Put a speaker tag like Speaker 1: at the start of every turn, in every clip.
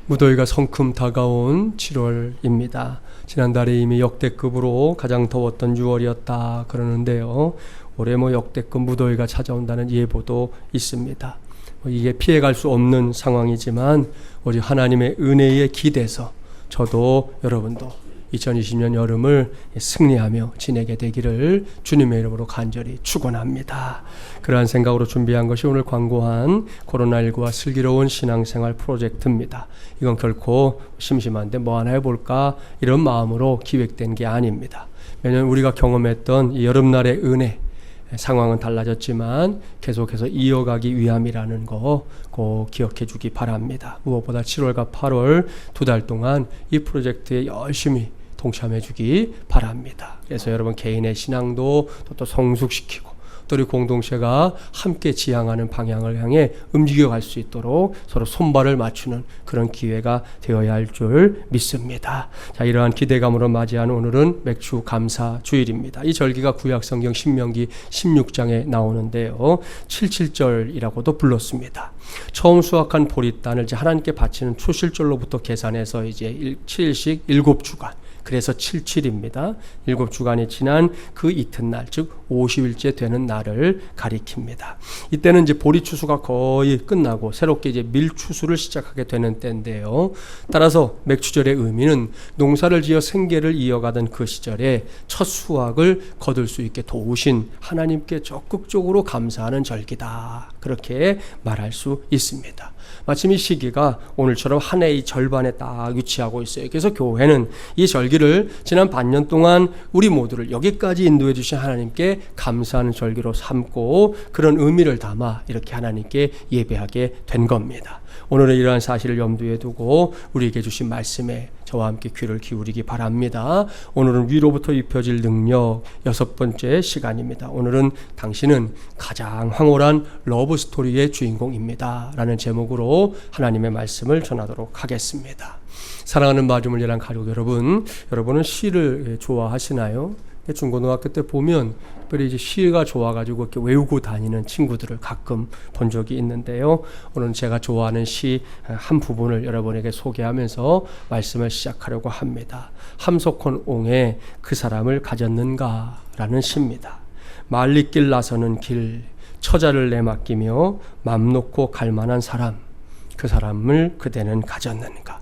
Speaker 1: 무더위가 성큼 다가온 7월입니다. 지난달에 이미 역대급으로 가장 더웠던 6월이었다 그러는데요. 올해 역대급 무더위가 찾아온다는 예보도 있습니다. 이게 피해갈 수 없는 상황이지만 우리 하나님의 은혜에 기대서 저도 여러분도 2020년 여름을 승리하며 지내게 되기를 주님의 이름으로 간절히 축원합니다. 그러한 생각으로 준비한 것이 오늘 광고한 코로나19와 슬기로운 신앙생활 프로젝트입니다. 이건 결코 심심한데 뭐 하나 해볼까 이런 마음으로 기획된 게 아닙니다. 매년 우리가 경험했던 이 여름날의 은혜, 상황은 달라졌지만 계속해서 이어가기 위함이라는 거 꼭 기억해 주기 바랍니다. 무엇보다 7월과 8월 2달 동안 이 프로젝트에 열심히 동참해 주기 바랍니다. 그래서 여러분 개인의 신앙도 또 성숙시키고 또 우리 공동체가 함께 지향하는 방향을 향해 움직여갈 수 있도록 서로 손발을 맞추는 그런 기회가 되어야 할 줄 믿습니다. 자, 이러한 기대감으로 맞이한 오늘은 맥주 감사 주일입니다. 이 절기가 구약성경 신명기 16장에 나오는데요. 77절이라고도 불렀습니다. 처음 수확한 보리단을 이제 하나님께 바치는 초실절로부터 계산해서 이제 7일씩 7주간, 그래서 77입니다. 7주간이 지난 그 이튿날, 즉 50일째 되는 날을 가리킵니다. 이때는 이제 보리 추수가 거의 끝나고 새롭게 이제 밀 추수를 시작하게 되는 때인데요. 따라서 맥추절의 의미는 농사를 지어 생계를 이어가던 그 시절에 첫 수확을 거둘 수 있게 도우신 하나님께 적극적으로 감사하는 절기다. 그렇게 말할 수 있습니다. 마침 이 시기가 오늘처럼 한 해의 절반에 딱 위치하고 있어요. 그래서 교회는 이 절기를 지난 반년 동안 우리 모두를 여기까지 인도해 주신 하나님께 감사하는 절기로 삼고 그런 의미를 담아 이렇게 하나님께 예배하게 된 겁니다. 오늘은 이러한 사실을 염두에 두고 우리에게 주신 말씀에 저와 함께 귀를 기울이기 바랍니다. 오늘은 위로부터 입혀질 능력 6번째 시간입니다. 오늘은 당신은 가장 황홀한 러브 스토리의 주인공입니다. 라는 제목으로 하나님의 말씀을 전하도록 하겠습니다. 사랑하는 마주물 예랑 가족 여러분, 여러분은 시를 좋아하시나요? 중고등학교 때 보면 특별히 이제 시가 좋아가지고 이렇게 외우고 다니는 친구들을 가끔 본 적이 있는데요. 오늘은 제가 좋아하는 시 한 부분을 여러분에게 소개하면서 말씀을 시작하려고 합니다. 함석헌 옹의 그 사람을 가졌는가 라는 시입니다. 말리길 나서는 길, 처자를 내맡기며 맘 놓고 갈 만한 사람, 그 사람을 그대는 가졌는가.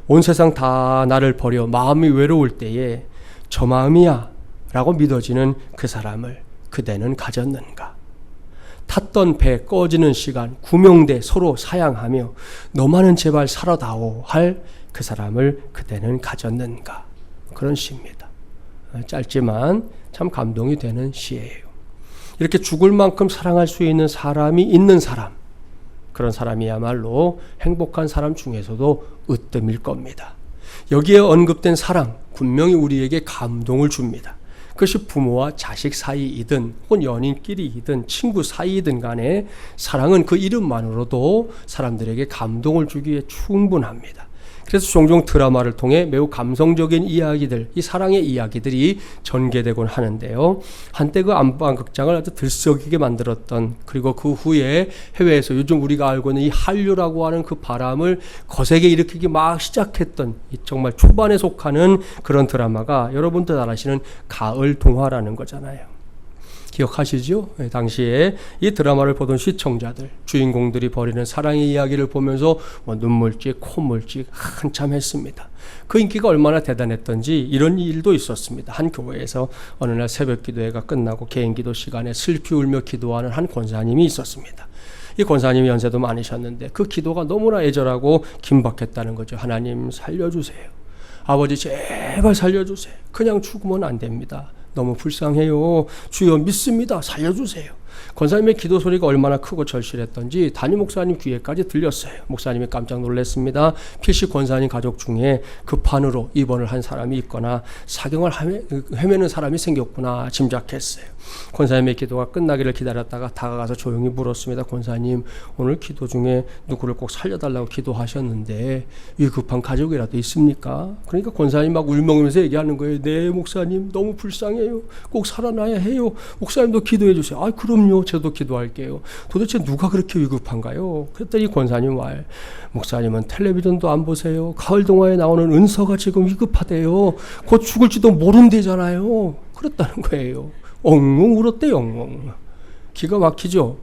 Speaker 1: 온 세상 다 나를 버려 마음이 외로울 때에 저 마음이야 라고 믿어지는 그 사람을 그대는 가졌는가. 탔던 배 꺼지는 시간 구명대 서로 사양하며 너만은 제발 살아다오 할 그 사람을 그대는 가졌는가. 그런 시입니다. 짧지만 참 감동이 되는 시예요. 이렇게 죽을 만큼 사랑할 수 있는 사람이 있는 사람, 그런 사람이야말로 행복한 사람 중에서도 으뜸일 겁니다. 여기에 언급된 사랑, 분명히 우리에게 감동을 줍니다. 그것이 부모와 자식 사이이든 혹은 연인끼리이든 친구 사이이든 간에 사랑은 그 이름만으로도 사람들에게 감동을 주기에 충분합니다. 그래서 종종 드라마를 통해 매우 감성적인 이야기들, 이 사랑의 이야기들이 전개되곤 하는데요. 한때 그 안방극장을 아주 들썩이게 만들었던, 그리고 그 후에 해외에서 요즘 우리가 알고 있는 이 한류라고 하는 그 바람을 거세게 일으키기 막 시작했던 이 정말 초반에 속하는 그런 드라마가 여러분들 잘 아시는 가을 동화라는 거잖아요. 기억하시죠? 당시에 이 드라마를 보던 시청자들, 주인공들이 벌이는 사랑의 이야기를 보면서 눈물찍, 콧물찍 한참 했습니다. 그 인기가 얼마나 대단했던지 이런 일도 있었습니다. 한 교회에서 어느 날 새벽 기도회가 끝나고 개인 기도 시간에 슬피 울며 기도하는 한 권사님이 있었습니다. 이 권사님이 연세도 많으셨는데 그 기도가 너무나 애절하고 긴박했다는 거죠. 하나님 살려주세요. 아버지 제발 살려주세요. 그냥 죽으면 안 됩니다. 너무 불쌍해요. 주여 믿습니다. 살려주세요. 권사님의 기도 소리가 얼마나 크고 절실했던지 담임 목사님 귀에까지 들렸어요. 목사님이 깜짝 놀랐습니다. 필시 권사님 가족 중에 급한으로 입원을 한 사람이 있거나 사경을 헤매는 사람이 생겼구나 짐작했어요. 권사님의 기도가 끝나기를 기다렸다가 다가가서 조용히 물었습니다. 권사님, 오늘 기도 중에 누구를 꼭 살려달라고 기도하셨는데 위급한 가족이라도 있습니까? 그러니까 권사님 막 울먹이면서 얘기하는 거예요. 네, 목사님 너무 불쌍해요. 꼭 살아나야 해요. 목사님도 기도해 주세요. 아, 그럼요. 저도 기도할게요. 도대체 누가 그렇게 위급한가요? 그랬더니 권사님 말, 목사님은 텔레비전도 안 보세요. 가을 동화에 나오는 은서가 지금 위급하대요. 곧 죽을지도 모른대잖아요. 그랬다는 거예요. 엉엉 울었대요. 엉엉. 기가 막히죠.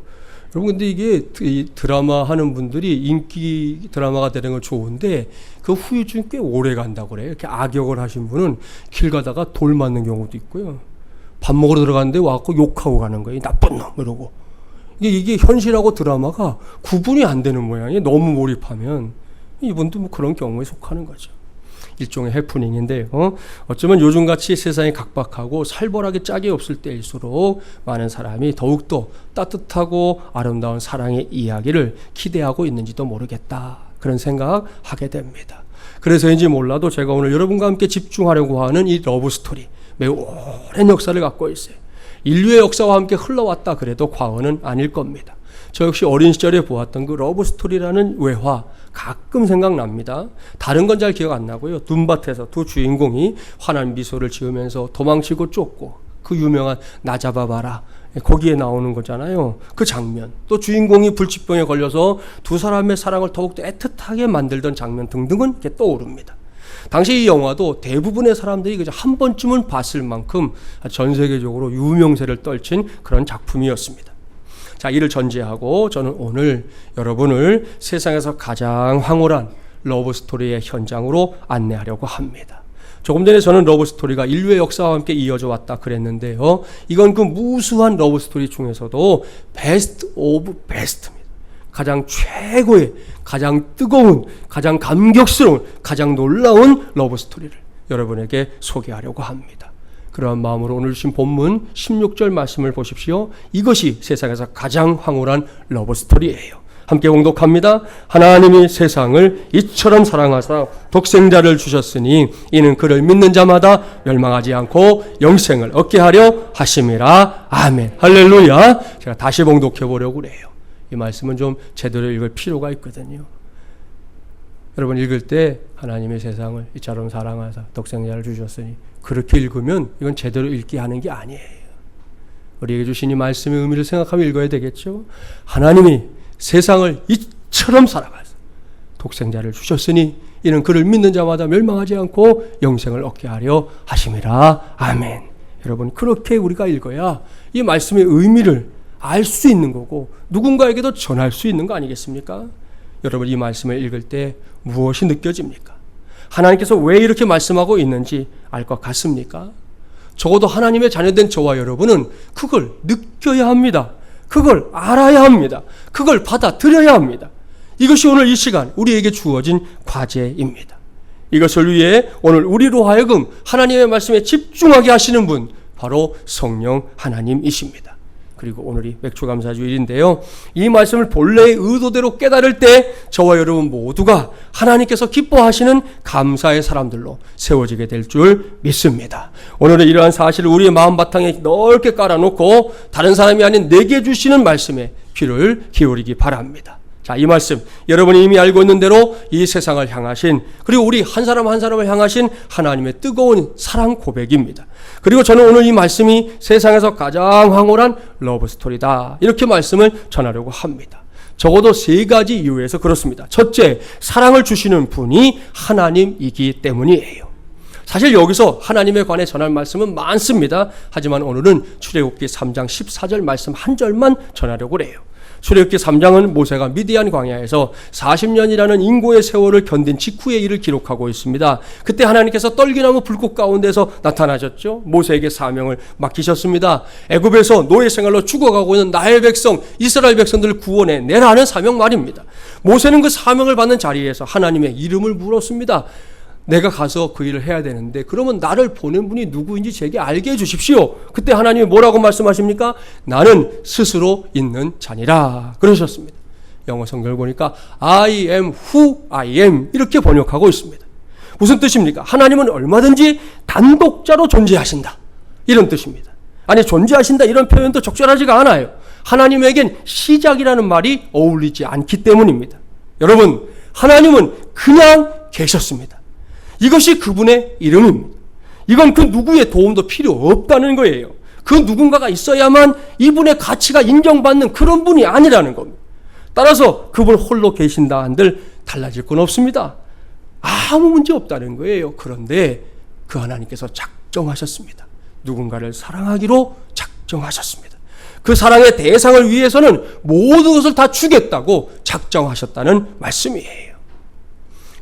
Speaker 1: 여러분, 근데 이게 이 드라마 하는 분들이 인기 드라마가 되는 건 좋은데 그 후유증이 꽤 오래 간다고 그래요. 이렇게 악역을 하신 분은 길 가다가 돌 맞는 경우도 있고요. 밥 먹으러 들어갔는데 와갖고 욕하고 가는 거예요. 나쁜 놈 이러고. 이게 현실하고 드라마가 구분이 안 되는 모양이에요. 너무 몰입하면. 이분도 뭐 그런 경우에 속하는 거죠. 일종의 해프닝인데요. 어쩌면 요즘같이 세상이 각박하고 살벌하게 짝이 없을 때일수록 많은 사람이 더욱더 따뜻하고 아름다운 사랑의 이야기를 기대하고 있는지도 모르겠다. 그런 생각하게 됩니다. 그래서인지 몰라도 제가 오늘 여러분과 함께 집중하려고 하는 이 러브스토리, 매우 오랜 역사를 갖고 있어요. 인류의 역사와 함께 흘러왔다 그래도 과언은 아닐 겁니다. 저 역시 어린 시절에 보았던 그 러브스토리라는 외화 가끔 생각납니다. 다른 건 잘 기억 안 나고요. 눈밭에서 두 주인공이 환한 미소를 지으면서 도망치고 쫓고 그 유명한 나 잡아봐라. 거기에 나오는 거잖아요. 그 장면. 또 주인공이 불치병에 걸려서 두 사람의 사랑을 더욱더 애틋하게 만들던 장면 등등은 이렇게 떠오릅니다. 당시 이 영화도 대부분의 사람들이 그저 한 번쯤은 봤을 만큼 전 세계적으로 유명세를 떨친 그런 작품이었습니다. 자, 이를 전제하고 저는 오늘 여러분을 세상에서 가장 황홀한 러브스토리의 현장으로 안내하려고 합니다. 조금 전에 저는 러브스토리가 인류의 역사와 함께 이어져 왔다 그랬는데요. 이건 그 무수한 러브스토리 중에서도 베스트 오브 베스트입니다. 가장 최고의, 가장 뜨거운, 가장 감격스러운, 가장 놀라운 러브스토리를 여러분에게 소개하려고 합니다. 그러한 마음으로 오늘 주신 본문 16절 말씀을 보십시오. 이것이 세상에서 가장 황홀한 러브스토리예요. 함께 봉독합니다. 하나님이 세상을 이처럼 사랑하사 독생자를 주셨으니 이는 그를 믿는 자마다 멸망하지 않고 영생을 얻게 하려 하심이라. 아멘. 할렐루야. 제가 다시 봉독해 보려고 그래요. 이 말씀은 좀 제대로 읽을 필요가 있거든요. 여러분 읽을 때 하나님의 세상을 이처럼 사랑하사 독생자를 주셨으니 그렇게 읽으면 이건 제대로 읽게 하는 게 아니에요. 우리에게 주신 이 말씀의 의미를 생각하며 읽어야 되겠죠. 하나님이 세상을 이처럼 사랑하사 독생자를 주셨으니 이는 그를 믿는 자마다 멸망하지 않고 영생을 얻게 하려 하심이라. 아멘. 여러분 그렇게 우리가 읽어야 이 말씀의 의미를 알 수 있는 거고 누군가에게도 전할 수 있는 거 아니겠습니까? 여러분 이 말씀을 읽을 때 무엇이 느껴집니까? 하나님께서 왜 이렇게 말씀하고 있는지 알 것 같습니까? 적어도 하나님의 자녀된 저와 여러분은 그걸 느껴야 합니다. 그걸 알아야 합니다. 그걸 받아들여야 합니다. 이것이 오늘 이 시간 우리에게 주어진 과제입니다. 이것을 위해 오늘 우리로 하여금 하나님의 말씀에 집중하게 하시는 분 바로 성령 하나님이십니다. 그리고 오늘이 맥주감사주일인데요. 이 말씀을 본래의 의도대로 깨달을 때 저와 여러분 모두가 하나님께서 기뻐하시는 감사의 사람들로 세워지게 될 줄 믿습니다. 오늘은 이러한 사실을 우리의 마음 바탕에 넓게 깔아놓고 다른 사람이 아닌 내게 주시는 말씀에 귀를 기울이기 바랍니다. 자, 이 말씀 여러분이 이미 알고 있는 대로 이 세상을 향하신 그리고 우리 한 사람 한 사람을 향하신 하나님의 뜨거운 사랑 고백입니다. 그리고 저는 오늘 이 말씀이 세상에서 가장 황홀한 러브스토리다 이렇게 말씀을 전하려고 합니다. 적어도 세 가지 이유에서 그렇습니다. 첫째, 사랑을 주시는 분이 하나님이기 때문이에요. 사실 여기서 하나님에 관해 전할 말씀은 많습니다. 하지만 오늘은 출애굽기 3장 14절 말씀 한 절만 전하려고 해요. 출애굽기 3장은 모세가 미디안 광야에서 40년이라는 인고의 세월을 견딘 직후의 일을 기록하고 있습니다. 그때 하나님께서 떨기나무 불꽃 가운데서 나타나셨죠. 모세에게 사명을 맡기셨습니다. 애굽에서 노예 생활로 죽어가고 있는 나의 백성 이스라엘 백성들을 구원해 내라는 사명 말입니다. 모세는 그 사명을 받는 자리에서 하나님의 이름을 물었습니다. 내가 가서 그 일을 해야 되는데 그러면 나를 보낸 분이 누구인지 제게 알게 해주십시오. 그때 하나님이 뭐라고 말씀하십니까? 나는 스스로 있는 자니라 그러셨습니다. 영어 성경을 보니까 I am who I am 이렇게 번역하고 있습니다. 무슨 뜻입니까? 하나님은 얼마든지 단독자로 존재하신다 이런 뜻입니다. 아니 존재하신다 이런 표현도 적절하지가 않아요. 하나님에겐 시작이라는 말이 어울리지 않기 때문입니다. 여러분, 하나님은 그냥 계셨습니다. 이것이 그분의 이름입니다. 이건 그 누구의 도움도 필요 없다는 거예요. 그 누군가가 있어야만 이분의 가치가 인정받는 그런 분이 아니라는 겁니다. 따라서 그분 홀로 계신다 한들 달라질 건 없습니다. 아무 문제 없다는 거예요. 그런데 그 하나님께서 작정하셨습니다. 누군가를 사랑하기로 작정하셨습니다. 그 사랑의 대상을 위해서는 모든 것을 다 주겠다고 작정하셨다는 말씀이에요.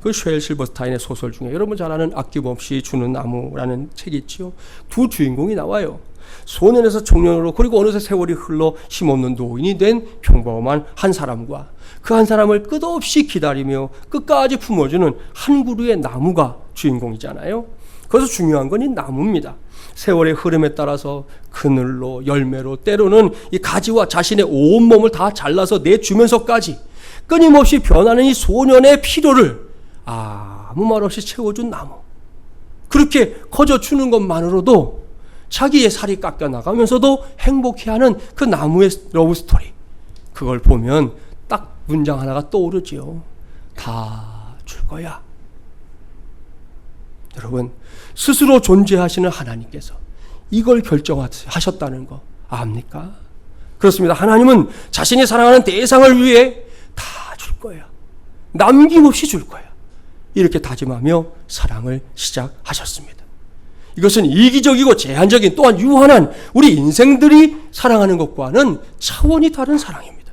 Speaker 1: 그 쉘 실버스타인의 소설 중에 여러분 잘 아는 아낌없이 주는 나무라는 책이 있죠. 두 주인공이 나와요. 소년에서 청년으로 그리고 어느새 세월이 흘러 힘없는 노인이 된 평범한 한 사람과 그 한 사람을 끝없이 기다리며 끝까지 품어주는 한 그루의 나무가 주인공이잖아요. 그래서 중요한 건 이 나무입니다. 세월의 흐름에 따라서 그늘로 열매로 때로는 이 가지와 자신의 온몸을 다 잘라서 내주면서까지 끊임없이 변하는 이 소년의 필요를 아무 말 없이 채워준 나무. 그렇게 커져주는 것만으로도 자기의 살이 깎여나가면서도 행복해하는 그 나무의 러브 스토리. 그걸 보면 딱 문장 하나가 떠오르죠. 다 줄 거야. 여러분, 스스로 존재하시는 하나님께서 이걸 결정하셨다는 거 압니까? 그렇습니다. 하나님은 자신이 사랑하는 대상을 위해 다 줄 거야. 남김없이 줄 거야. 이렇게 다짐하며 사랑을 시작하셨습니다. 이것은 이기적이고 제한적인 또한 유한한 우리 인생들이 사랑하는 것과는 차원이 다른 사랑입니다.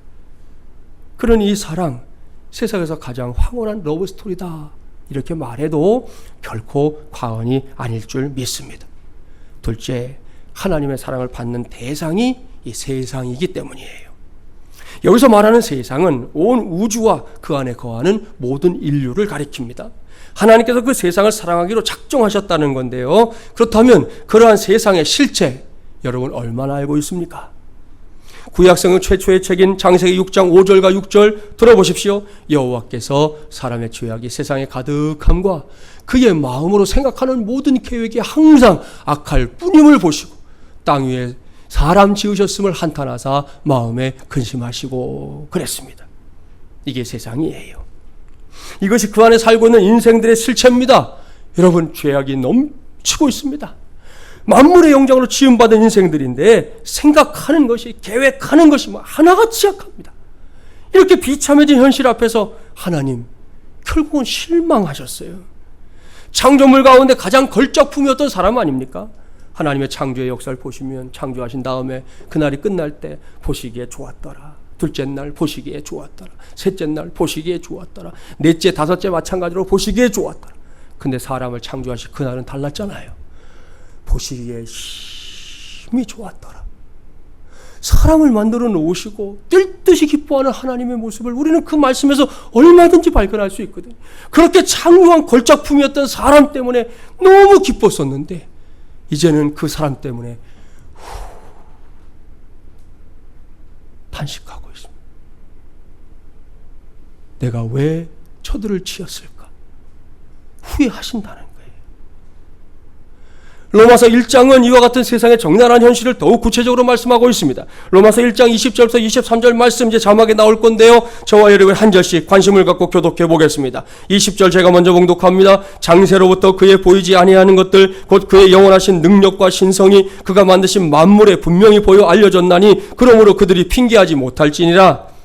Speaker 1: 그런 이 사랑, 세상에서 가장 황홀한 러브 스토리다 이렇게 말해도 결코 과언이 아닐 줄 믿습니다. 둘째, 하나님의 사랑을 받는 대상이 이 세상이기 때문이에요. 여기서 말하는 세상은 온 우주와 그 안에 거하는 모든 인류를 가리킵니다. 하나님께서 그 세상을 사랑하기로 작정하셨다는 건데요. 그렇다면 그러한 세상의 실체 여러분 얼마나 알고 있습니까? 구약성경 최초의 책인 창세기 6장 5절과 6절 들어보십시오. 여호와께서 사람의 죄악이 세상에 가득함과 그의 마음으로 생각하는 모든 계획이 항상 악할 뿐임을 보시고 땅 위에 사람 지으셨음을 한탄하사 마음에 근심하시고 그랬습니다. 이게 세상이에요. 이것이 그 안에 살고 있는 인생들의 실체입니다. 여러분, 죄악이 넘치고 있습니다. 만물의 영장으로 지음받은 인생들인데 생각하는 것이, 계획하는 것이 하나같이 약합니다. 이렇게 비참해진 현실 앞에서 하나님 결국은 실망하셨어요. 창조물 가운데 가장 걸작품이었던 사람 아닙니까? 하나님의 창조의 역사를 보시면 창조하신 다음에 그날이 끝날 때 보시기에 좋았더라. 둘째 날 보시기에 좋았더라. 셋째 날 보시기에 좋았더라. 넷째, 다섯째 마찬가지로 보시기에 좋았더라. 근데 사람을 창조하신 그날은 달랐잖아요. 보시기에 심히 좋았더라. 사람을 만들어 놓으시고 뛸 듯이 기뻐하는 하나님의 모습을 우리는 그 말씀에서 얼마든지 발견할 수 있거든요. 그렇게 창조한 걸작품이었던 사람 때문에 너무 기뻤었는데 이제는 그 사람 때문에 탄식하고 있습니다. 내가 왜 저들을 지었을까? 후회하신다는 거예요. 로마서 1장은 이와 같은 세상의 적나라한 현실을 더욱 구체적으로 말씀하고 있습니다. 로마서 1장 20절부터 23절 말씀 이제 자막에 나올 건데요. 저와 여러분 한 절씩 관심을 갖고 교독해 보겠습니다. 20절 제가 먼저 봉독합니다. 장세로부터 그의 보이지 아니하는 것들 곧 그의 영원하신 능력과 신성이 그가 만드신 만물에 분명히 보여 알려졌나니 그러므로 그들이 핑계하지 못할지니라.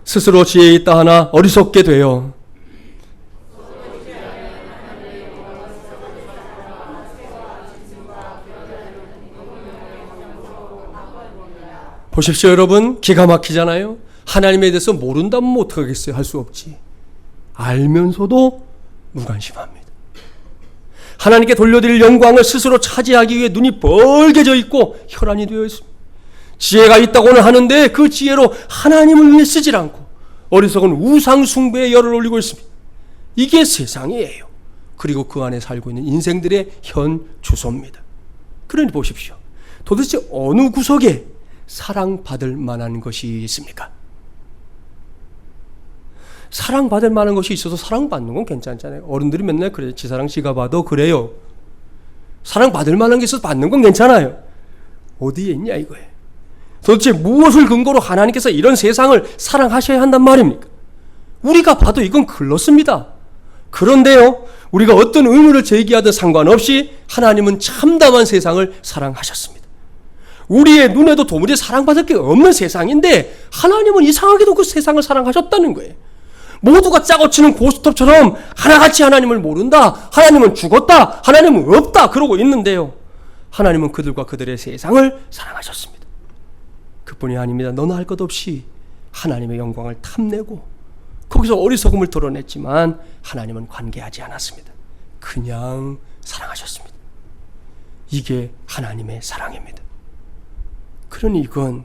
Speaker 1: 스스로 지혜 있다 하나 어리석게 되어 보십시오 여러분, 기가 막히잖아요. 하나님에 대해서 모른다면 어떡하겠어요? 할 수 없지. 알면서도 무관심합니다. 하나님께 돌려드릴 영광을 스스로 차지하기 위해 눈이 벌게져 있고 혈안이 되어 있습니다. 지혜가 있다고는 하는데 그 지혜로 하나님을 위해 쓰질 않고 어리석은 우상 숭배에 열을 올리고 있습니다. 이게 세상이에요. 그리고 그 안에 살고 있는 인생들의 현 주소입니다. 그러니 보십시오. 도대체 어느 구석에 사랑받을 만한 것이 있습니까? 사랑받을 만한 것이 있어서 사랑받는 건 괜찮잖아요. 어른들이 맨날 그래요. 지사랑 지가 봐도 그래요. 사랑받을 만한 게 있어서 받는 건 괜찮아요. 어디에 있냐 이거예요. 도대체 무엇을 근거로 하나님께서 이런 세상을 사랑하셔야 한단 말입니까? 우리가 봐도 이건 글렀습니다. 그런데요, 우리가 어떤 의문을 제기하든 상관없이 하나님은 참담한 세상을 사랑하셨습니다. 우리의 눈에도 도무지 사랑받을 게 없는 세상인데 하나님은 이상하게도 그 세상을 사랑하셨다는 거예요. 모두가 짜고치는 고스톱처럼 하나같이 하나님을 모른다, 하나님은 죽었다, 하나님은 없다 그러고 있는데요, 하나님은 그들과 그들의 세상을 사랑하셨습니다. 그뿐이 아닙니다. 너나 할 것 없이 하나님의 영광을 탐내고 거기서 어리석음을 드러냈지만 하나님은 관계하지 않았습니다. 그냥 사랑하셨습니다. 이게 하나님의 사랑입니다. 그러니 이건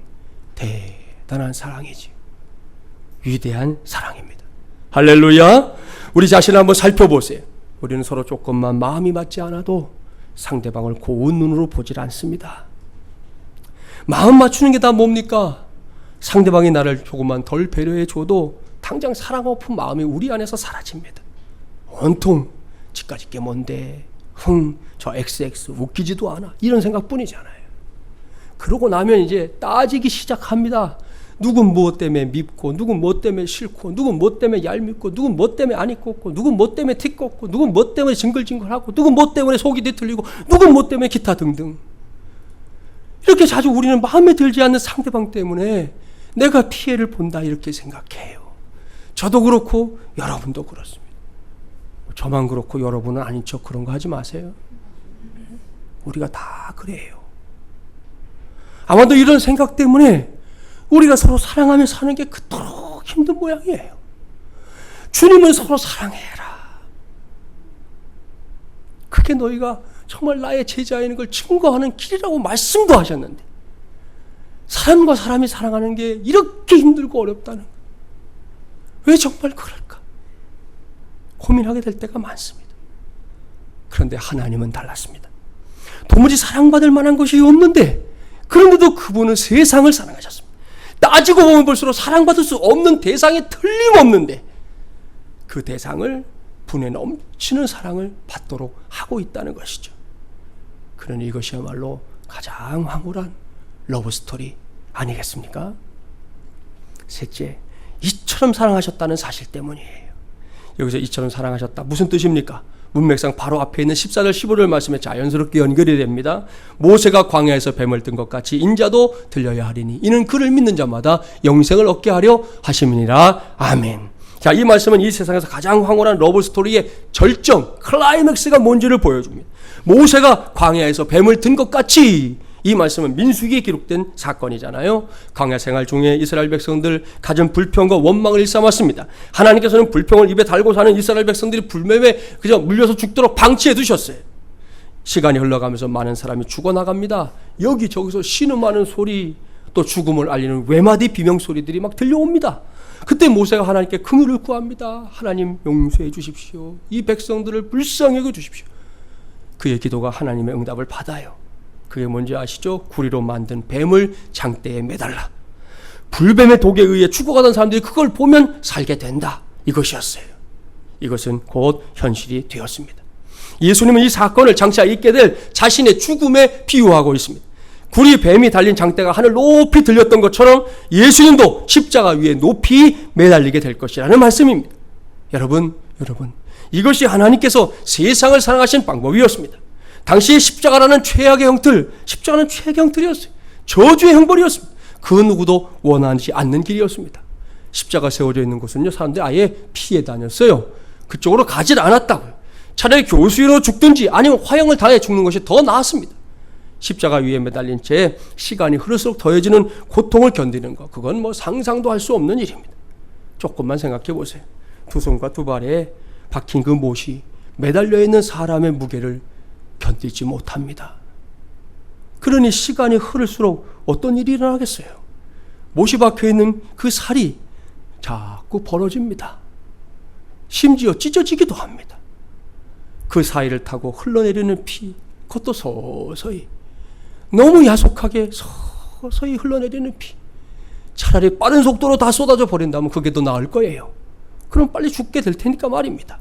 Speaker 1: 대단한 사랑이지, 위대한 사랑입니다. 할렐루야. 우리 자신을 한번 살펴보세요. 우리는 서로 조금만 마음이 맞지 않아도 상대방을 고운 눈으로 보질 않습니다. 마음 맞추는 게 다 뭡니까? 상대방이 나를 조금만 덜 배려해 줘도 당장 사랑 없은 마음이 우리 안에서 사라집니다. 온통 지까짓 게 뭔데, 저 XX 웃기지도 않아, 이런 생각뿐이잖아요. 그러고 나면 이제 따지기 시작합니다. 누군 무엇 때문에 밉고, 누군 무엇 때문에 싫고, 누군 무엇 때문에 얄밉고, 누군 무엇 때문에 안 입고, 누군 무엇 때문에 티 꽂고, 누군 무엇 때문에 징글징글하고, 누군 무엇 때문에 속이 뒤틀리고, 누군 무엇 때문에 기타 등등. 이렇게 자주 우리는 마음에 들지 않는 상대방 때문에 내가 피해를 본다 이렇게 생각해요. 저도 그렇고 여러분도 그렇습니다. 저만 그렇고 여러분은 아닌 척 그런 거 하지 마세요. 우리가 다 그래요. 아마도 이런 생각 때문에 우리가 서로 사랑하며 사는 게 그토록 힘든 모양이에요. 주님은 서로 사랑해라. 그게 너희가 정말 나의 제자인 걸 증거하는 길이라고 말씀도 하셨는데, 사람과 사람이 사랑하는 게 이렇게 힘들고 어렵다는 거. 왜 정말 그럴까? 고민하게 될 때가 많습니다. 그런데 하나님은 달랐습니다. 도무지 사랑받을 만한 것이 없는데, 그런데도 그분은 세상을 사랑하셨습니다. 따지고 보면 볼수록 사랑받을 수 없는 대상이 틀림없는데 그 대상을 분에 넘치는 사랑을 받도록 하고 있다는 것이죠. 그러니 이것이야말로 가장 황홀한 러브스토리 아니겠습니까? 셋째, 이처럼 사랑하셨다는 사실 때문이에요. 여기서 이처럼 사랑하셨다, 무슨 뜻입니까? 문맥상 바로 앞에 있는 14절 15절 말씀에 자연스럽게 연결이 됩니다. 모세가 광야에서 뱀을 든 것 같이 인자도 들려야 하리니 이는 그를 믿는 자마다 영생을 얻게 하려 하심이니라. 아멘. 자, 이 말씀은 이 세상에서 가장 황홀한 러브스토리의 절정, 클라이맥스가 뭔지를 보여줍니다. 모세가 광야에서 뱀을 든 것 같이, 이 말씀은 민수기에 기록된 사건이잖아요. 광야 생활 중에 이스라엘 백성들 가진 불평과 원망을 일삼았습니다. 하나님께서는 불평을 입에 달고 사는 이스라엘 백성들이 불매에 그저 물려서 죽도록 방치해 두셨어요. 시간이 흘러가면서 많은 사람이 죽어나갑니다. 여기저기서 신음하는 소리, 또 죽음을 알리는 외마디 비명소리들이 막 들려옵니다. 그때 모세가 하나님께 긍휼을 구합니다. 하나님 용서해 주십시오. 이 백성들을 불쌍히 여겨 주십시오. 그의 기도가 하나님의 응답을 받아요. 그게 뭔지 아시죠? 구리로 만든 뱀을 장대에 매달라 불뱀의 독에 의해 죽어가던 사람들이 그걸 보면 살게 된다, 이것이었어요. 이것은 곧 현실이 되었습니다. 예수님은 이 사건을 장차 있게 될 자신의 죽음에 비유하고 있습니다. 구리 뱀이 달린 장대가 하늘 높이 들렸던 것처럼 예수님도 십자가 위에 높이 매달리게 될 것이라는 말씀입니다. 여러분, 이것이 하나님께서 세상을 사랑하신 방법이었습니다. 당시의 십자가라는 최악의 형틀, 십자가는 최악의 형틀이었어요. 저주의 형벌이었습니다. 그 누구도 원하지 않는 길이었습니다. 십자가 세워져 있는 곳은요, 사람들이 아예 피해 다녔어요. 그쪽으로 가지 않았다고요. 차라리 교수로 죽든지 아니면 화형을 당해 죽는 것이 더 나았습니다. 십자가 위에 매달린 채 시간이 흐를수록 더해지는 고통을 견디는 것, 그건 뭐 상상도 할 수 없는 일입니다. 조금만 생각해 보세요. 두 손과 두 발에 박힌 그 못이 매달려 있는 사람의 무게를 견디지 못합니다. 그러니 시간이 흐를수록 어떤 일이 일어나겠어요? 못이 박혀 있는 그 살이 자꾸 벌어집니다. 심지어 찢어지기도 합니다. 그 사이를 타고 흘러내리는 피, 그것도 서서히, 너무 야속하게 서서히 흘러내리는 피, 차라리 빠른 속도로 다 쏟아져 버린다면 그게 더 나을 거예요. 그럼 빨리 죽게 될 테니까 말입니다.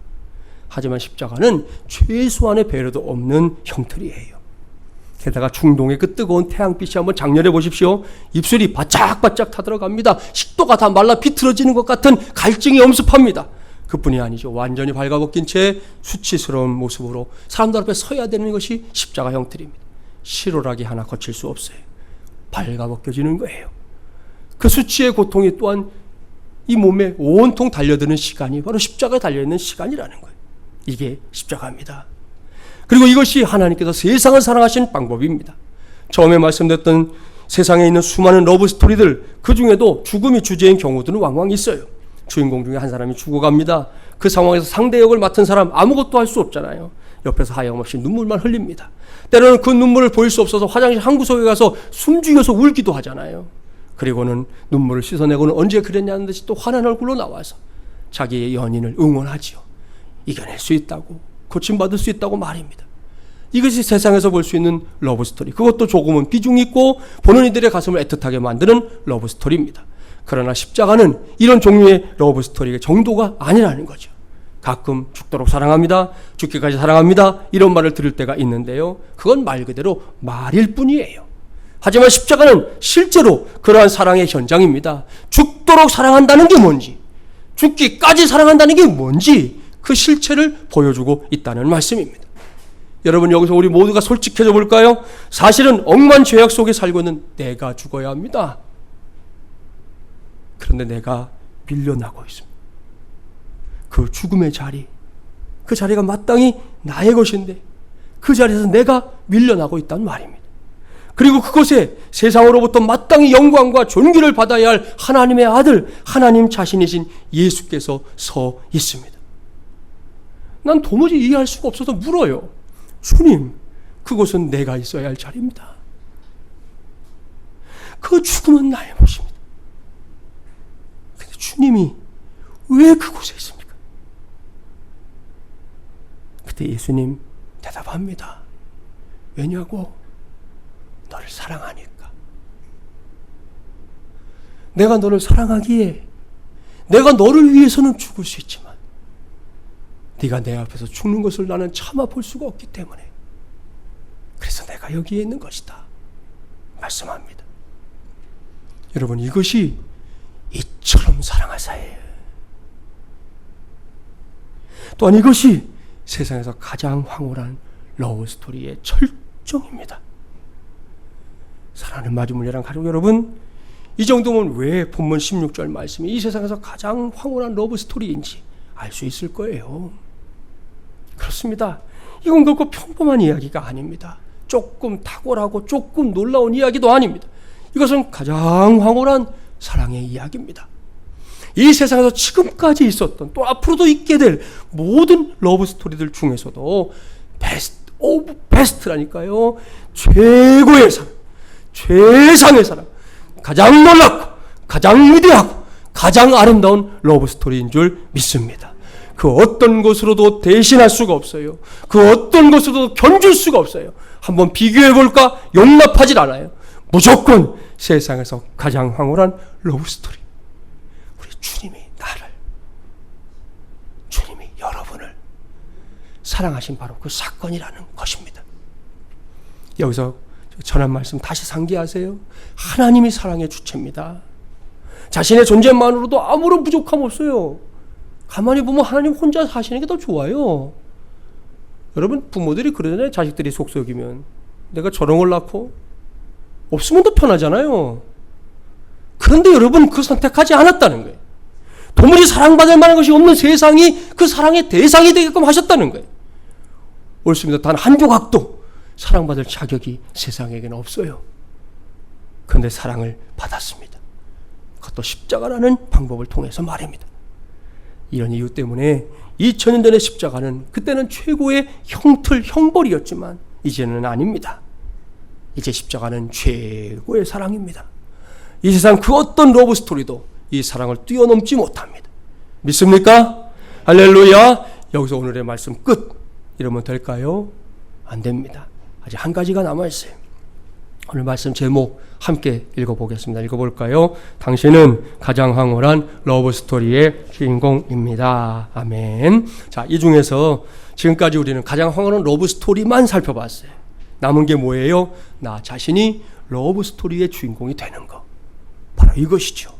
Speaker 1: 하지만 십자가는 최소한의 배려도 없는 형틀이에요. 게다가 중동의 그 뜨거운 태양빛이 한번 장렬해 보십시오. 입술이 바짝바짝 타들어갑니다. 식도가 다 말라 비틀어지는 것 같은 갈증이 엄습합니다. 그뿐이 아니죠. 완전히 발가벗긴 채 수치스러운 모습으로 사람들 앞에 서야 되는 것이 십자가 형틀입니다. 실오라기 하나 거칠 수 없어요. 발가벗겨지는 거예요. 그 수치의 고통이 또한 이 몸에 온통 달려드는 시간이 바로 십자가에 달려있는 시간이라는 거예요. 이게 십자가입니다. 그리고 이것이 하나님께서 세상을 사랑하신 방법입니다. 처음에 말씀드렸던 세상에 있는 수많은 러브 스토리들, 그 중에도 죽음이 주제인 경우들은 왕왕 있어요. 주인공 중에 한 사람이 죽어갑니다. 그 상황에서 상대 역을 맡은 사람 아무것도 할 수 없잖아요. 옆에서 하염없이 눈물만 흘립니다. 때로는 그 눈물을 보일 수 없어서 화장실 한 구석에 가서 숨죽여서 울기도 하잖아요. 그리고는 눈물을 씻어내고는 언제 그랬냐는 듯이 또 환한 얼굴로 나와서 자기의 연인을 응원하지요. 이겨낼 수 있다고, 고침받을 수 있다고 말입니다. 이것이 세상에서 볼 수 있는 러브스토리, 그것도 조금은 비중 있고 보는 이들의 가슴을 애틋하게 만드는 러브스토리입니다. 그러나 십자가는 이런 종류의 러브스토리의 정도가 아니라는 거죠. 가끔 죽도록 사랑합니다, 죽기까지 사랑합니다, 이런 말을 들을 때가 있는데요, 그건 말 그대로 말일 뿐이에요. 하지만 십자가는 실제로 그러한 사랑의 현장입니다. 죽도록 사랑한다는 게 뭔지, 죽기까지 사랑한다는 게 뭔지 그 실체를 보여주고 있다는 말씀입니다. 여러분, 여기서 우리 모두가 솔직해져 볼까요? 사실은 억만 죄악 속에 살고 있는 내가 죽어야 합니다. 그런데 내가 밀려나고 있습니다. 그 죽음의 자리, 그 자리가 마땅히 나의 것인데 그 자리에서 내가 밀려나고 있단 말입니다. 그리고 그곳에 세상으로부터 마땅히 영광과 존귀를 받아야 할 하나님의 아들, 하나님 자신이신 예수께서 서 있습니다. 난 도무지 이해할 수가 없어서 물어요. 주님, 그곳은 내가 있어야 할 자리입니다. 그 죽음은 나의 몫입니다. 근데 주님이 왜 그곳에 있습니까? 그때 예수님 대답합니다. 왜냐고? 너를 사랑하니까. 내가 너를 사랑하기에 내가 너를 위해서는 죽을 수 있지만 네가 내 앞에서 죽는 것을 나는 참아 볼 수가 없기 때문에 그래서 내가 여기에 있는 것이다 말씀합니다. 여러분, 이것이 이처럼 사랑하사예요. 또한 이것이 세상에서 가장 황홀한 러브스토리의 철정입니다. 사랑하는 마주물려랑 가족 여러분, 이 정도면 왜 본문 16절 말씀이 이 세상에서 가장 황홀한 러브스토리인지 알 수 있을 거예요. 그렇습니다. 이건 결코 평범한 이야기가 아닙니다. 조금 탁월하고 조금 놀라운 이야기도 아닙니다. 이것은 가장 황홀한 사랑의 이야기입니다. 이 세상에서 지금까지 있었던 또 앞으로도 있게 될 모든 러브스토리들 중에서도 베스트 오브 베스트라니까요. 최고의 사랑, 최상의 사랑, 가장 놀랍고 가장 위대하고 가장 아름다운 러브스토리인 줄 믿습니다. 그 어떤 것으로도 대신할 수가 없어요. 그 어떤 것으로도 견줄 수가 없어요. 한번 비교해볼까? 용납하질 않아요. 무조건 세상에서 가장 황홀한 러브스토리, 우리 주님이 나를, 주님이 여러분을 사랑하신 바로 그 사건이라는 것입니다. 여기서 전한 말씀 다시 상기하세요. 하나님이 사랑의 주체입니다. 자신의 존재만으로도 아무런 부족함 없어요. 가만히 보면 하나님 혼자 사시는 게 더 좋아요. 여러분, 부모들이 그러잖아요. 자식들이 속썩이면 내가 저런 걸 낳고 없으면 더 편하잖아요. 그런데 여러분, 그 선택하지 않았다는 거예요. 도무지 사랑받을 만한 것이 없는 세상이 그 사랑의 대상이 되게끔 하셨다는 거예요. 옳습니다. 단 한 조각도 사랑받을 자격이 세상에게는 없어요. 그런데 사랑을 받았습니다. 그것도 십자가라는 방법을 통해서 말입니다. 이런 이유 때문에 2000년 전의 십자가는 그때는 최고의 형벌이었지만 이제는 아닙니다. 이제 십자가는 최고의 사랑입니다. 이 세상 그 어떤 러브스토리도 이 사랑을 뛰어넘지 못합니다. 믿습니까? 할렐루야. 여기서 오늘의 말씀 끝 이러면 될까요? 안 됩니다. 아직 한 가지가 남아있어요. 오늘 말씀 제목 함께 읽어보겠습니다. 읽어볼까요? 당신은 가장 황홀한 러브스토리의 주인공입니다. 아멘. 자, 이 중에서 지금까지 우리는 가장 황홀한 러브스토리만 살펴봤어요. 남은 게 뭐예요? 나 자신이 러브스토리의 주인공이 되는 것. 바로 이것이죠.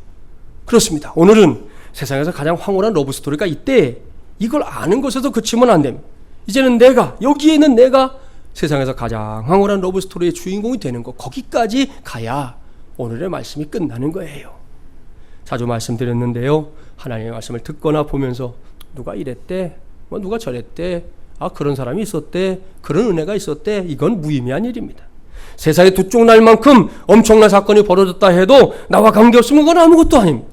Speaker 1: 그렇습니다. 오늘은 세상에서 가장 황홀한 러브스토리가 있대. 이걸 아는 것에서 그치면 안 됩니다. 이제는 여기에 있는 내가 세상에서 가장 황홀한 러브스토리의 주인공이 되는 것, 거기까지 가야 오늘의 말씀이 끝나는 거예요. 자주 말씀드렸는데요. 하나님의 말씀을 듣거나 보면서 누가 이랬대, 누가 저랬대, 그런 사람이 있었대, 그런 은혜가 있었대, 이건 무의미한 일입니다. 세상에 두 쪽 날 만큼 엄청난 사건이 벌어졌다 해도 나와 관계없으면 그건 아무것도 아닙니다.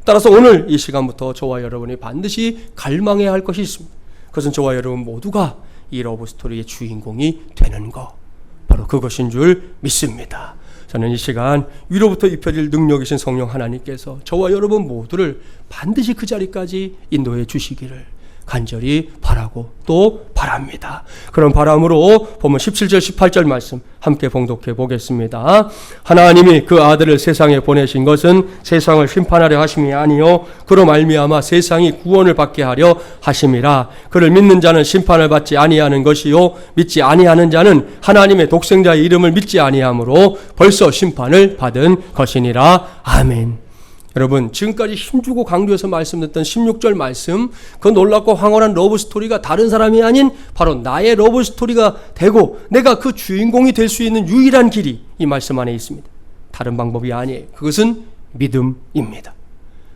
Speaker 1: 따라서 오늘 이 시간부터 저와 여러분이 반드시 갈망해야 할 것이 있습니다. 그것은 저와 여러분 모두가 이 러브스토리의 주인공이 되는 것, 바로 그것인 줄 믿습니다. 저는 이 시간 위로부터 입혀질 능력이신 성령 하나님께서 저와 여러분 모두를 반드시 그 자리까지 인도해 주시기를 간절히 바라고 또 바랍니다. 그런 바람으로 보면 17절 18절 말씀 함께 봉독해 보겠습니다. 하나님이 그 아들을 세상에 보내신 것은 세상을 심판하려 하심이 아니요 그로 말미암아 세상이 구원을 받게 하려 하심이라. 그를 믿는 자는 심판을 받지 아니하는 것이요 믿지 아니하는 자는 하나님의 독생자의 이름을 믿지 아니하므로 벌써 심판을 받은 것이니라. 아멘. 여러분, 지금까지 힘주고 강조해서 말씀드렸던 16절 말씀, 그 놀랍고 황홀한 러브스토리가 다른 사람이 아닌 바로 나의 러브스토리가 되고 내가 그 주인공이 될 수 있는 유일한 길이 이 말씀 안에 있습니다. 다른 방법이 아니에요. 그것은 믿음입니다.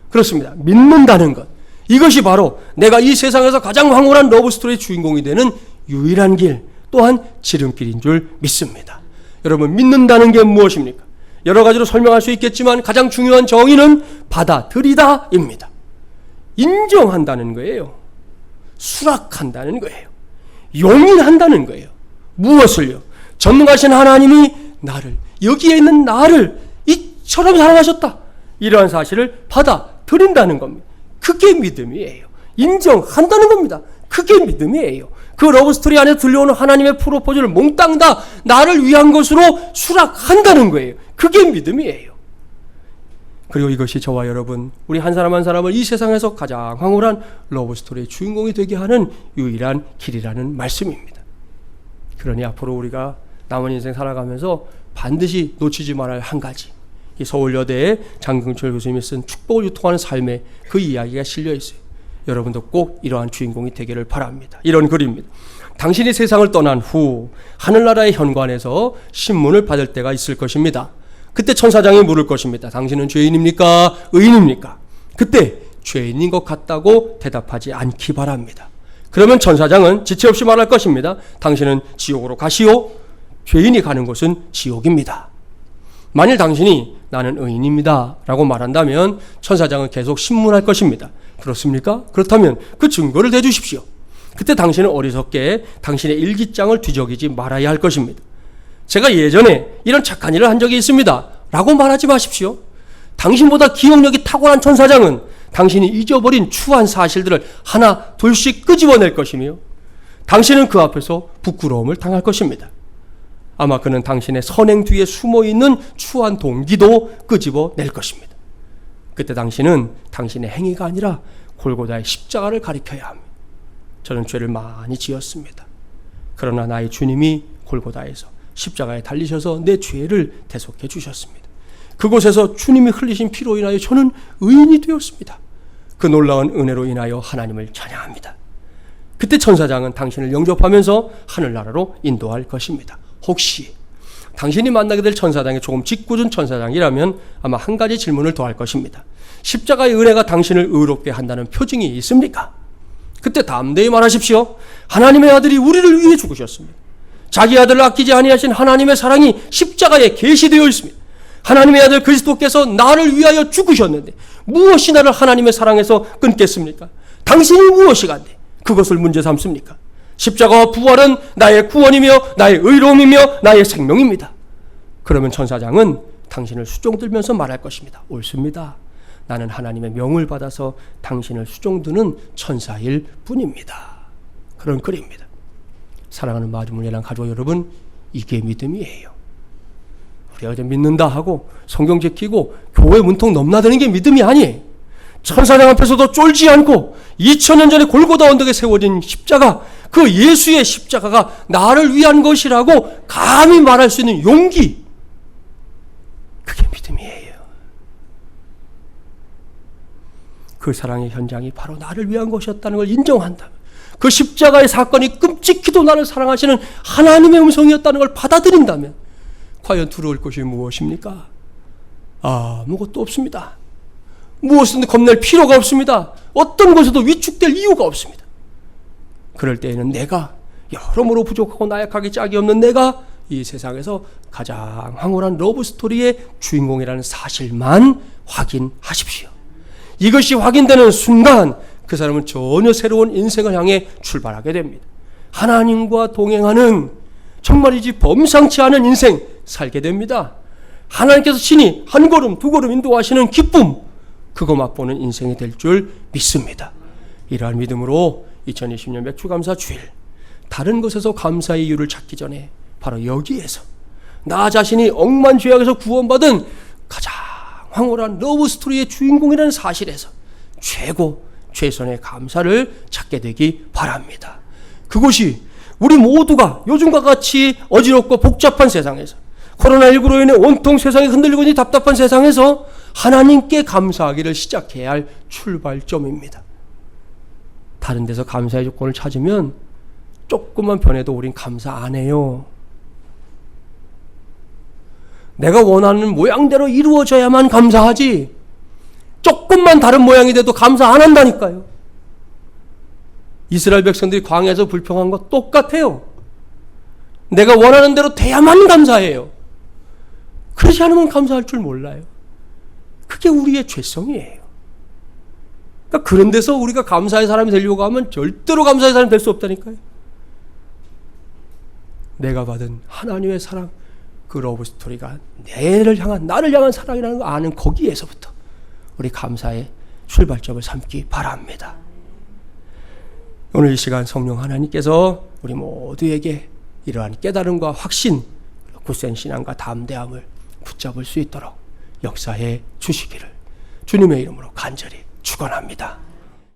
Speaker 1: 그렇습니다. 믿는다는 것, 이것이 바로 내가 이 세상에서 가장 황홀한 러브스토리의 주인공이 되는 유일한 길, 또한 지름길인 줄 믿습니다. 여러분, 믿는다는 게 무엇입니까? 여러 가지로 설명할 수 있겠지만 가장 중요한 정의는 받아들이다입니다. 인정한다는 거예요. 수락한다는 거예요. 용인한다는 거예요. 무엇을요? 전능하신 하나님이 나를, 여기에 있는 나를 이처럼 사랑하셨다, 이러한 사실을 받아들인다는 겁니다. 그게 믿음이에요. 인정한다는 겁니다. 그게 믿음이에요. 그 러브스토리 안에 들려오는 하나님의 프로포즈를 몽땅 다 나를 위한 것으로 수락한다는 거예요. 그게 믿음이에요. 그리고 이것이 저와 여러분, 우리 한 사람 한 사람을 이 세상에서 가장 황홀한 러브스토리의 주인공이 되게 하는 유일한 길이라는 말씀입니다. 그러니 앞으로 우리가 남은 인생 살아가면서 반드시 놓치지 말아야 할 한 가지, 이 서울여대의 장경철 교수님이 쓴 축복을 유통하는 삶에 그 이야기가 실려 있어요. 여러분도 꼭 이러한 주인공이 되기를 바랍니다. 이런 글입니다. 당신이 세상을 떠난 후 하늘나라의 현관에서 신문을 받을 때가 있을 것입니다. 그때 천사장이 물을 것입니다. 당신은 죄인입니까? 의인입니까? 그때 죄인인 것 같다고 대답하지 않기 바랍니다. 그러면 천사장은 지체 없이 말할 것입니다. 당신은 지옥으로 가시오. 죄인이 가는 곳은 지옥입니다. 만일 당신이 나는 의인입니다 라고 말한다면 천사장은 계속 신문할 것입니다. 그렇습니까? 그렇다면 그 증거를 대주십시오. 그때 당신은 어리석게 당신의 일기장을 뒤적이지 말아야 할 것입니다. 제가 예전에 이런 착한 일을 한 적이 있습니다 라고 말하지 마십시오. 당신보다 기억력이 탁월한 천사장은 당신이 잊어버린 추한 사실들을 하나 둘씩 끄집어낼 것이며 당신은 그 앞에서 부끄러움을 당할 것입니다. 아마 그는 당신의 선행 뒤에 숨어있는 추한 동기도 끄집어낼 것입니다. 그때 당신은 당신의 행위가 아니라 골고다의 십자가를 가리켜야 합니다. 저는 죄를 많이 지었습니다. 그러나 나의 주님이 골고다에서 십자가에 달리셔서 내 죄를 대속해 주셨습니다. 그곳에서 주님이 흘리신 피로 인하여 저는 의인이 되었습니다. 그 놀라운 은혜로 인하여 하나님을 찬양합니다. 그때 천사장은 당신을 영접하면서 하늘나라로 인도할 것입니다. 혹시 당신이 만나게 될 천사장이 조금 짓궂은 천사장이라면 아마 한 가지 질문을 더 할 것입니다. 십자가의 은혜가 당신을 의롭게 한다는 표징이 있습니까? 그때 담대히 말하십시오. 하나님의 아들이 우리를 위해 죽으셨습니다. 자기 아들을 아끼지 아니하신 하나님의 사랑이 십자가에 계시되어 있습니다. 하나님의 아들 그리스도께서 나를 위하여 죽으셨는데 무엇이 나를 하나님의 사랑에서 끊겠습니까? 당신이 무엇이 간데 그것을 문제 삼습니까? 십자가와 부활은 나의 구원이며 나의 의로움이며 나의 생명입니다. 그러면 천사장은 당신을 수종들면서 말할 것입니다. 옳습니다. 나는 하나님의 명을 받아서 당신을 수종드는 천사일 뿐입니다. 그런 글입니다. 사랑하는 마주문예랑 가족 여러분, 이게 믿음이에요. 우리가 이제 믿는다 하고 성경 지키고 교회 문통 넘나드는 게 믿음이 아니에요. 천사장 앞에서도 쫄지 않고 2000년 전에 골고다 언덕에 세워진 십자가, 그 예수의 십자가가 나를 위한 것이라고 감히 말할 수 있는 용기, 그게 믿음이에요. 그 사랑의 현장이 바로 나를 위한 것이었다는 걸 인정한다면, 그 십자가의 사건이 끔찍히도 나를 사랑하시는 하나님의 음성이었다는 걸 받아들인다면 과연 두려울 것이 무엇입니까? 아무것도 없습니다. 무엇이든 겁낼 필요가 없습니다. 어떤 것에도 위축될 이유가 없습니다. 그럴 때에는 내가, 여러모로 부족하고 나약하기 짝이 없는 내가 이 세상에서 가장 황홀한 러브스토리의 주인공이라는 사실만 확인하십시오. 이것이 확인되는 순간 그 사람은 전혀 새로운 인생을 향해 출발하게 됩니다. 하나님과 동행하는 정말이지 범상치 않은 인생 살게 됩니다. 하나님께서 친히 한 걸음 두 걸음 인도하시는 기쁨, 그거 맛보는 인생이 될 줄 믿습니다. 이러한 믿음으로 2020년 맥주감사 주일, 다른 것에서 감사의 이유를 찾기 전에 바로 여기에서 나 자신이 억만 죄악에서 구원받은 가장 황홀한 러브스토리의 주인공이라는 사실에서 최선의 감사를 찾게 되기 바랍니다. 그것이 우리 모두가 요즘과 같이 어지럽고 복잡한 세상에서, 코로나19로 인해 온통 세상이 흔들리고 있는 답답한 세상에서 하나님께 감사하기를 시작해야 할 출발점입니다. 다른 데서 감사의 조건을 찾으면 조금만 변해도 우린 감사 안 해요. 내가 원하는 모양대로 이루어져야만 감사하지, 조금만 다른 모양이 돼도 감사 안 한다니까요. 이스라엘 백성들이 광야에서 불평한 거 똑같아요. 내가 원하는 대로 돼야만 감사해요. 그러지 않으면 감사할 줄 몰라요. 그게 우리의 죄성이에요. 그러니까 그런 데서 우리가 감사의 사람이 되려고 하면 절대로 감사의 사람이 될 수 없다니까요. 내가 받은 하나님의 사랑, 그 러브스토리가 나를 향한 사랑이라는 거 아는 거기에서부터 우리 감사의 출발점을 삼기 바랍니다. 오늘 이 시간 성령 하나님께서 우리 모두에게 이러한 깨달음과 확신, 굳센 신앙과 담대함을 붙잡을 수 있도록 역사해 주시기를 주님의 이름으로 간절히 축원합니다.